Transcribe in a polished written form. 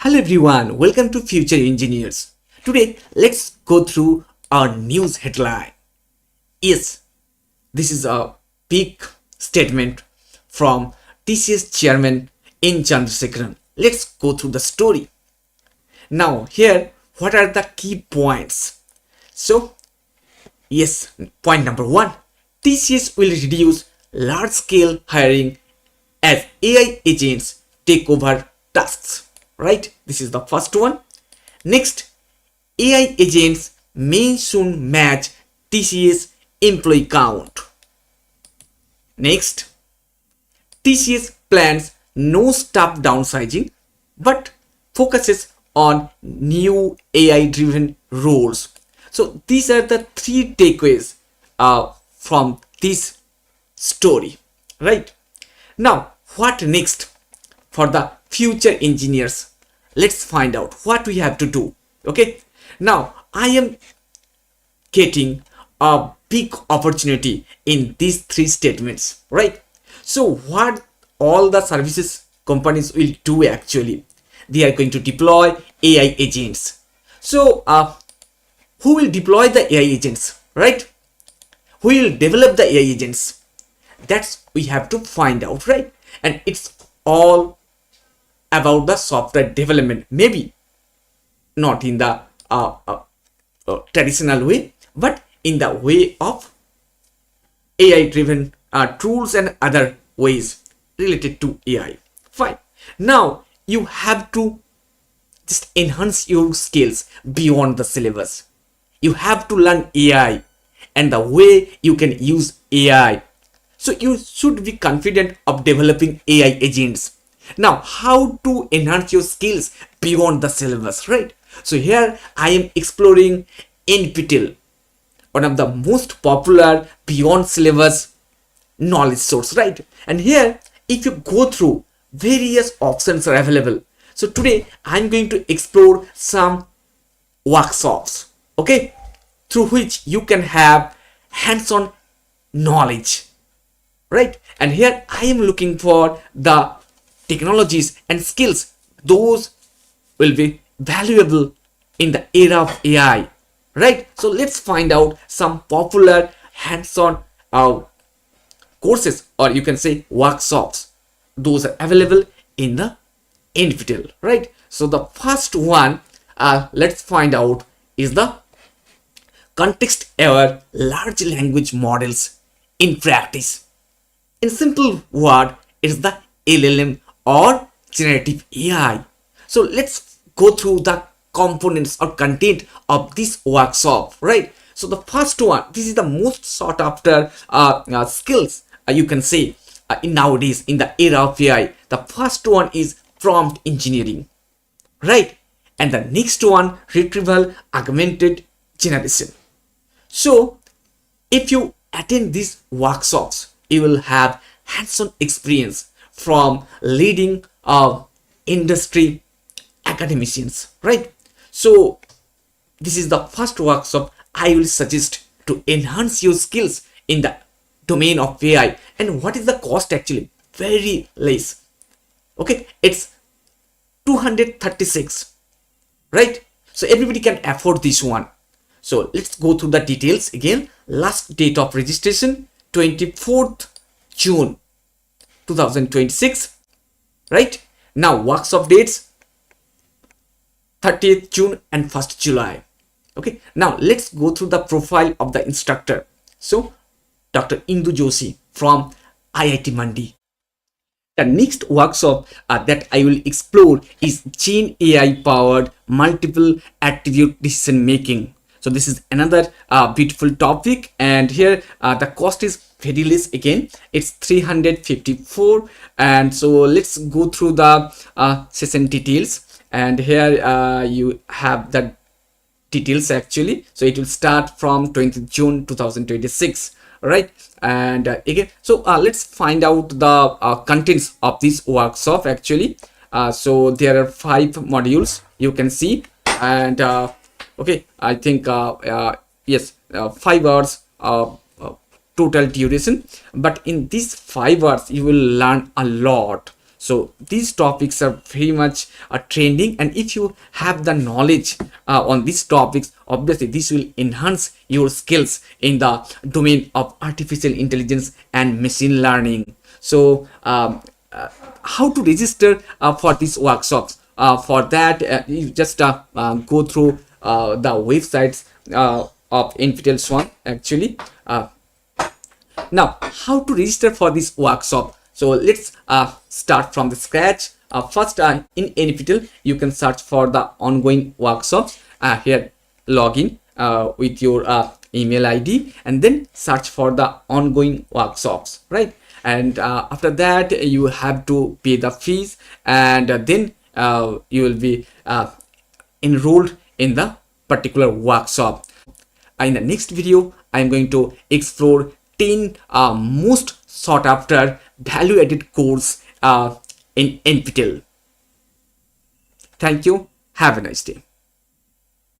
Hello everyone, welcome to Future Engineers. Today, let's go through our news headline. Yes, this is a big statement from TCS chairman N. Chandrasekaran. Let's go through the story. Now, here, what are the key points? So, yes, point number one, TCS will reduce large-scale hiring as AI agents take over tasks. Right, this is the first one. Next, AI agents may soon match TCS employee count. Next, TCS plans no staff downsizing but focuses on new AI driven roles. So these are the three takeaways from this story. Right, now what next for the future engineers? Let's find out what we have to do. Okay, now I am getting a big opportunity in these three statements, right? So what all the services companies will do actually, they are going to deploy AI agents. So who will deploy the AI agents, right? Who will develop the AI agents? That's we have to find out, right? And it's all about the software development, maybe not in the traditional way, but in the way of AI driven tools and other ways related to AI. Fine. Now you have to just enhance your skills beyond the syllabus. You have to learn AI and the way you can use AI. So you should be confident of developing AI agents. Now, how to enhance your skills beyond the syllabus, right? So here I am exploring NPTEL, one of the most popular beyond syllabus knowledge source, right? And here, if you go through, various options are available. So today I'm going to explore some workshops, okay, through which you can have hands-on knowledge, right? And here I am looking for the technologies and skills, those will be valuable in the era of AI, right? So let's find out some popular hands-on courses, or you can say workshops. Those are available in the NPTEL, right? So the first one, let's find out, is the context-aware large language models in practice. In simple word, it's the LLM or generative AI. So let's go through the components or content of this workshop, right? So the first one, this is the most sought after skills, you can say, in nowadays in the era of AI. The first one is prompt engineering, right? And the next one, retrieval augmented generation. So if you attend these workshops, you will have hands-on experience from leading industry academicians, right? So this is the first workshop I will suggest to enhance your skills in the domain of AI. And what is the cost actually? Very less. Okay, it's 236, right? So everybody can afford this one. So let's go through the details again. Last date of registration, 24th June 2026, right? Now workshop dates, 30th June and 1st July. Okay, now let's go through the profile of the instructor. So Dr. Indu Joshi from IIT Mandi. The next workshop that I will explore is GenAI powered multiple attribute decision making. So this is another beautiful topic, and here the cost is very less again. It's 354, and so let's go through the session details. And here you have the details actually. So it will start from 20th June 2026, right? And again, so let's find out the contents of this workshop actually. So there are 5 modules you can see, and okay, I think yes, 5 hours total duration, but in these 5 hours you will learn a lot. So these topics are very much trending, and if you have the knowledge on these topics, obviously this will enhance your skills in the domain of artificial intelligence and machine learning. So how to register for these workshops? For that, you just go through the websites of NPTEL Swan actually. Now, how to register for this workshop? So let's start from the scratch. First, in NPTEL, you can search for the ongoing workshops. Here, login with your email ID, and then search for the ongoing workshops, right? And after that, you have to pay the fees, and then you will be enrolled in the particular workshop. In the next video, I am going to explore 10 most sought after value added course in NPTEL. Thank you. Have a nice day.